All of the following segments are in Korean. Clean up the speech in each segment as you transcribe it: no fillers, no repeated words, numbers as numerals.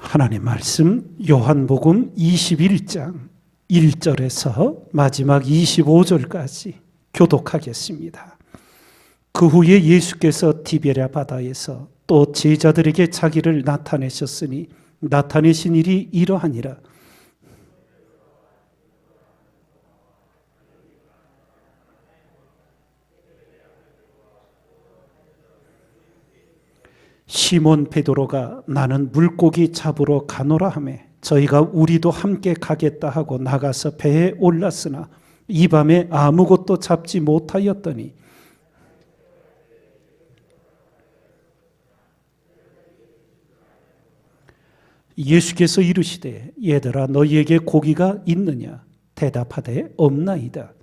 하나님 말씀 요한복음 21장 1절에서 마지막 25절까지 교독하겠습니다. 그 후에 예수께서 디베랴 바다에서 또 제자들에게 자기를 나타내셨으니 나타내신 일이 이러하니라. 시몬 베드로가 나는 물고기 잡으러 가노라 하매 저희가 우리도 함께 가겠다 하고 나가서 배에 올랐으나 이 밤에 아무것도 잡지 못하였더니 예수께서 이르시되 얘들아 너희에게 고기가 있느냐 대답하되 없나이다.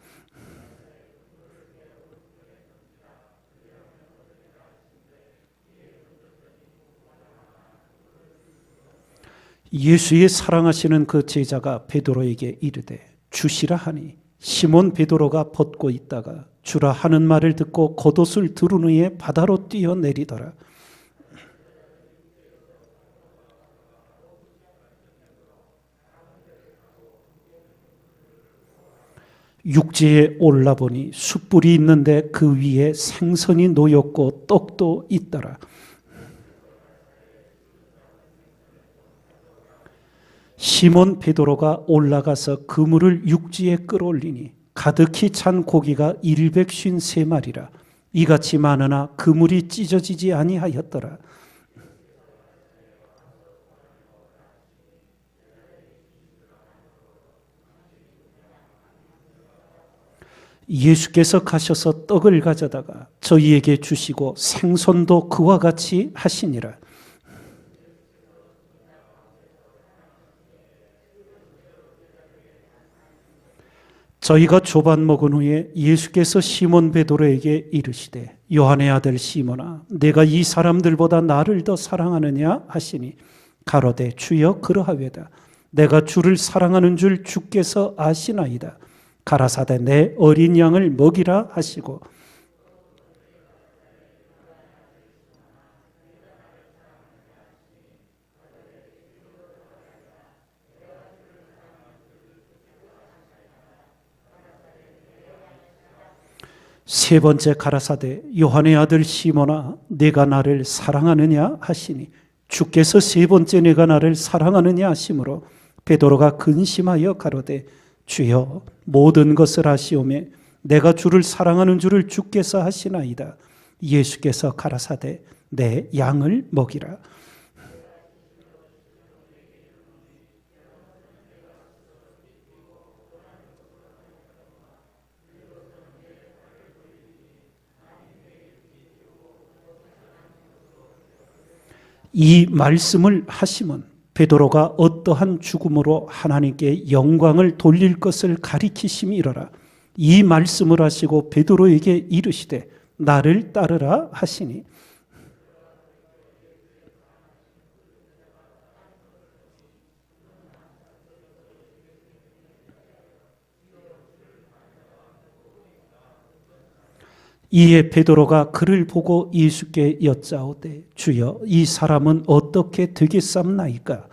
예수의 사랑하시는 그 제자가 베드로에게 이르되 주시라 하니 시몬 베드로가 벗고 있다가 주라 하는 말을 듣고 겉옷을 두른 후에 바다로 뛰어내리더라. 육지에 올라보니 숯불이 있는데 그 위에 생선이 놓였고 떡도 있더라. 시몬 베드로가 올라가서 그물을 육지에 끌어올리니 가득히 찬 고기가 153마리라. 이같이 많으나 그물이 찢어지지 아니하였더라. 예수께서 가셔서 떡을 가져다가 저희에게 주시고 생선도 그와 같이 하시니라. 저희가 조반 먹은 후에 예수께서 시몬 베드로에게 이르시되 요한의 아들 시몬아 내가 이 사람들보다 나를 더 사랑하느냐 하시니 가로되 주여 그러하외다. 내가 주를 사랑하는 줄 주께서 아시나이다. 가라사대 내 어린 양을 먹이라 하시고 세 번째 가라사대 요한의 아들 시몬아 내가 나를 사랑하느냐 하시니 주께서 세 번째 내가 나를 사랑하느냐 하심으로 베드로가 근심하여 가로되 주여 모든 것을 아시오매 내가 주를 사랑하는 줄을 주께서 하시나이다. 예수께서 가라사대 내 양을 먹이라. 이 말씀을 하심은 베드로가 어떠한 죽음으로 하나님께 영광을 돌릴 것을 가리키심이로라. 이 말씀을 하시고 베드로에게 이르시되 나를 따르라 하시니 이에 베드로가 그를 보고 예수께 여짜오되 주여 이 사람은 어떻게 되겠삼나이까?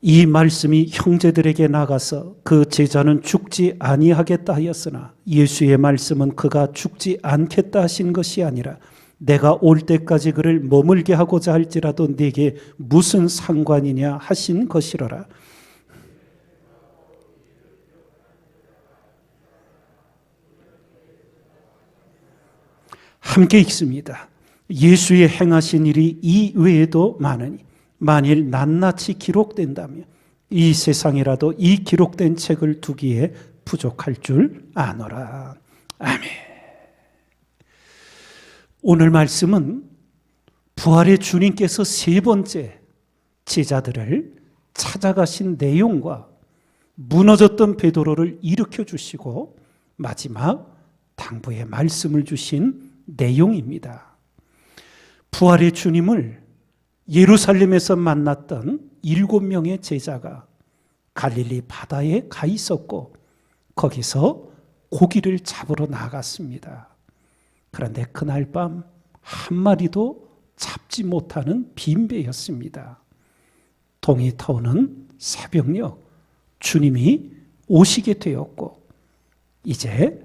이 말씀이 형제들에게 나가서 그 제자는 죽지 아니하겠다 하였으나 예수의 말씀은 그가 죽지 않겠다 하신 것이 아니라 내가 올 때까지 그를 머물게 하고자 할지라도 네게 무슨 상관이냐 하신 것이로라. 함께 읽습니다. 예수의 행하신 일이 이 외에도 많으니 만일 낱낱이 기록된다면 이 세상이라도 이 기록된 책을 두기에 부족할 줄 아노라. 아멘. 오늘 말씀은 부활의 주님께서 세 번째 제자들을 찾아가신 내용과 무너졌던 베드로를 일으켜 주시고 마지막 당부의 말씀을 주신 내용입니다. 부활의 주님을 예루살렘에서 만났던 7명의 제자가 갈릴리 바다에 가 있었고 거기서 고기를 잡으러 나갔습니다. 그런데 그날 밤 한 마리도 잡지 못하는 빈배였습니다. 동이 터오는 새벽녘 주님이 오시게 되었고 이제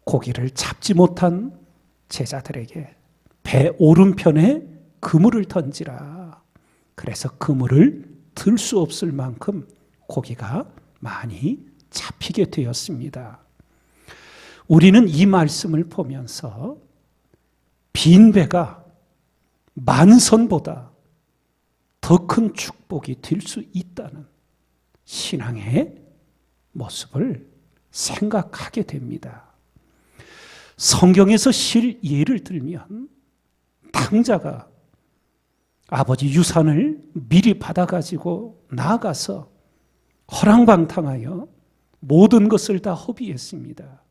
고기를 잡지 못한 제자들에게 배 오른편에 그물을 던지라. 그래서 그물을 들 수 없을 만큼 고기가 많이 잡히게 되었습니다. 우리는 이 말씀을 보면서 빈배가 만선보다 더 큰 축복이 될 수 있다는 신앙의 모습을 생각하게 됩니다. 성경에서 실 예를 들면 탕자가 아버지 유산을 미리 받아가지고 나아가서 허랑방탕하여 모든 것을 다 허비했습니다.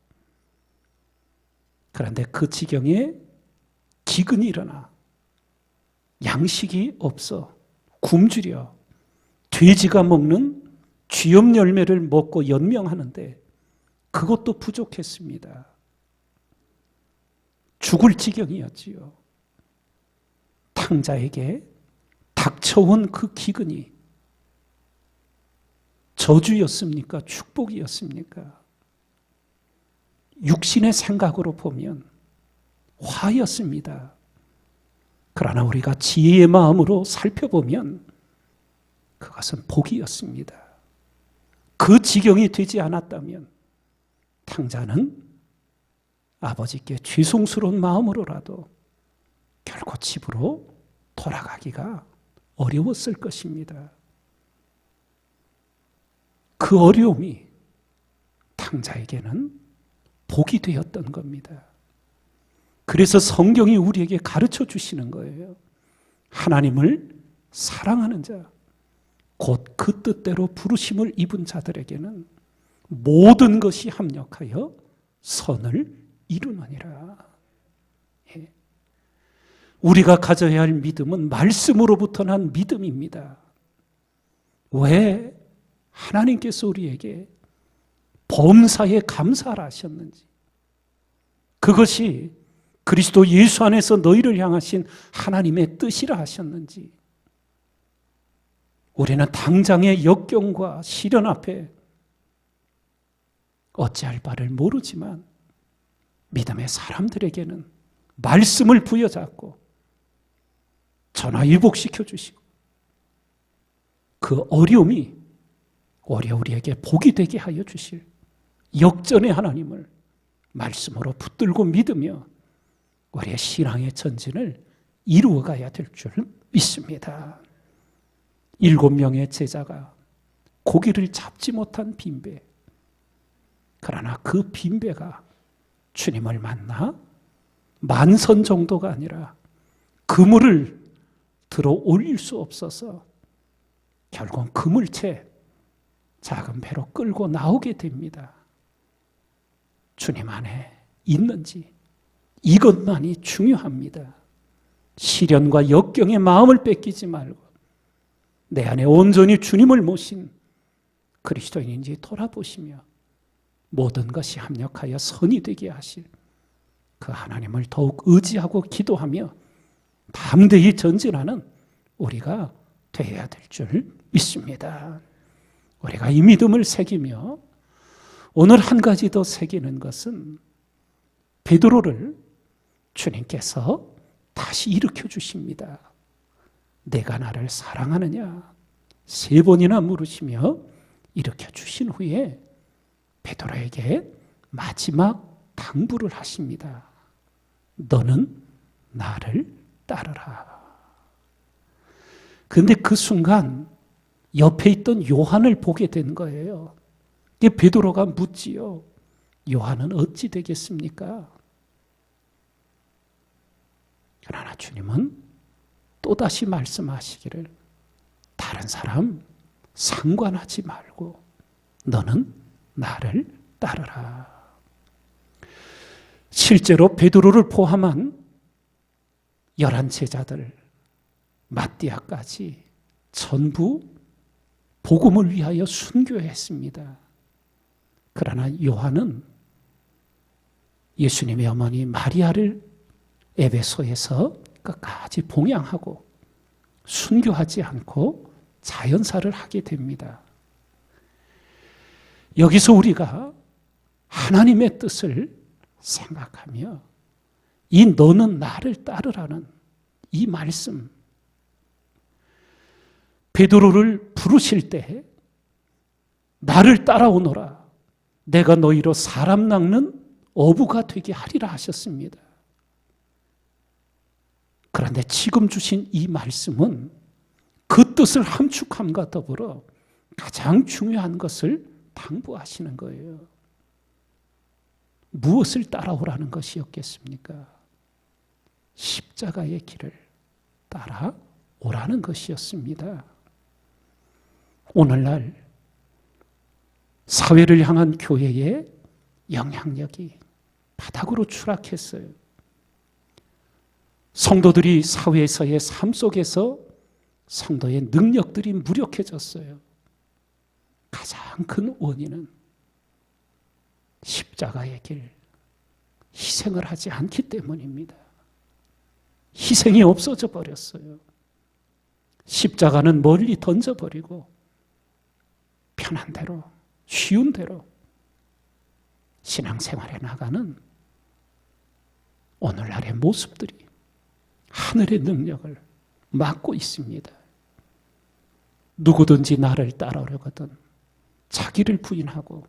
그런데 그 지경에 기근이 일어나 양식이 없어 굶주려 돼지가 먹는 쥐염 열매를 먹고 연명하는데 그것도 부족했습니다. 죽을 지경이었지요. 탕자에게 닥쳐온 그 기근이 저주였습니까? 축복이었습니까? 육신의 생각으로 보면 화였습니다. 그러나 우리가 지혜의 마음으로 살펴보면 그것은 복이었습니다. 그 지경이 되지 않았다면 탕자는 아버지께 죄송스러운 마음으로라도 결코 집으로 돌아가기가 어려웠을 것입니다. 그 어려움이 탕자에게는 복이 되었던 겁니다. 그래서 성경이 우리에게 가르쳐 주시는 거예요. 하나님을 사랑하는 자, 곧 그 뜻대로 부르심을 입은 자들에게는 모든 것이 합력하여 선을 이루느니라. 예. 우리가 가져야 할 믿음은 말씀으로부터 난 믿음입니다. 왜 하나님께서 우리에게 범사에 감사를 하셨는지, 그것이 그리스도 예수 안에서 너희를 향하신 하나님의 뜻이라 하셨는지, 우리는 당장의 역경과 시련 앞에 어찌할 바를 모르지만 믿음의 사람들에게는 말씀을 부여잡고 전화위복시켜 주시고 그 어려움이 오히려 우리에게 복이 되게 하여 주실 역전의 하나님을 말씀으로 붙들고 믿으며 우리의 신앙의 전진을 이루어가야 될 줄 믿습니다. 7명의 제자가 고기를 잡지 못한 빈배, 그러나 그 빈배가 주님을 만나 만선 정도가 아니라 그물을 들어 올릴 수 없어서 결국 그물채 작은 배로 끌고 나오게 됩니다. 주님 안에 있는지 이것만이 중요합니다. 시련과 역경의 마음을 뺏기지 말고 내 안에 온전히 주님을 모신 그리스도인인지 돌아보시며 모든 것이 합력하여 선이 되게 하실 그 하나님을 더욱 의지하고 기도하며 담대히 전진하는 우리가 되어야 될 줄 믿습니다. 우리가 이 믿음을 새기며 오늘 한 가지 더 새기는 것은 베드로를 주님께서 다시 일으켜 주십니다. 내가 나를 사랑하느냐 3번이나 물으시며 일으켜 주신 후에 베드로에게 마지막 당부를 하십니다. 너는 나를 따르라. 그런데 그 순간 옆에 있던 요한을 보게 된 거예요. 베드로가 묻지요. 요한은 어찌 되겠습니까? 그러나 주님은 또다시 말씀하시기를 다른 사람 상관하지 말고 너는 나를 따르라. 실제로 베드로를 포함한 11제자들 마띠아까지 전부 복음을 위하여 순교했습니다. 그러나 요한은 예수님의 어머니 마리아를 에베소에서 끝까지 봉양하고 순교하지 않고 자연사를 하게 됩니다. 여기서 우리가 하나님의 뜻을 생각하며 이 너는 나를 따르라는 이 말씀, 베드로를 부르실 때 나를 따라오너라, 내가 너희로 사람 낚는 어부가 되게 하리라 하셨습니다. 그런데 지금 주신 이 말씀은 그 뜻을 함축함과 더불어 가장 중요한 것을 당부하시는 거예요. 무엇을 따라오라는 것이었겠습니까? 십자가의 길을 따라오라는 것이었습니다. 오늘날 사회를 향한 교회의 영향력이 바닥으로 추락했어요. 성도들이 사회에서의 삶 속에서 성도의 능력들이 무력해졌어요. 가장 큰 원인은 십자가의 길, 희생을 하지 않기 때문입니다. 희생이 없어져 버렸어요. 십자가는 멀리 던져버리고 편한 대로, 쉬운 대로 신앙생활에 나가는 오늘날의 모습들이 하늘의 능력을 막고 있습니다. 누구든지 나를 따라오려거든 자기를 부인하고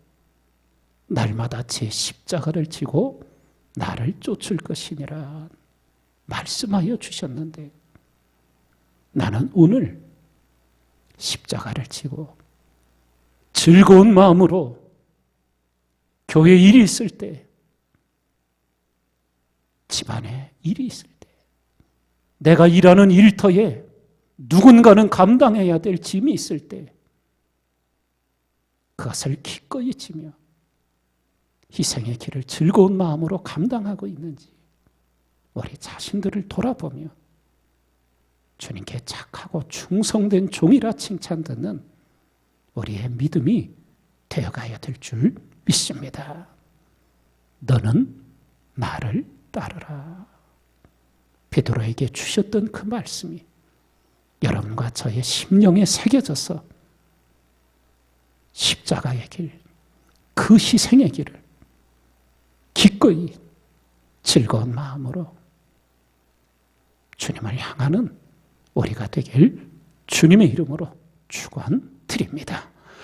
날마다 제 십자가를 지고 나를 쫓을 것이니라 말씀하여 주셨는데, 나는 오늘 십자가를 지고 즐거운 마음으로 교회 일이 있을 때, 집안에 일이 있을 때, 내가 일하는 일터에 누군가는 감당해야 될 짐이 있을 때 그것을 기꺼이 지며 희생의 길을 즐거운 마음으로 감당하고 있는지 우리 자신들을 돌아보며 주님께 착하고 충성된 종이라 칭찬 듣는 우리의 믿음이 되어가야 될 줄 믿습니다. 너는 나를 따르라. 베드로에게 주셨던 그 말씀이 여러분과 저의 심령에 새겨져서 십자가의 길, 그 희생의 길을 기꺼이 즐거운 마음으로 주님을 향하는 우리가 되길 주님의 이름으로 축원드립니다.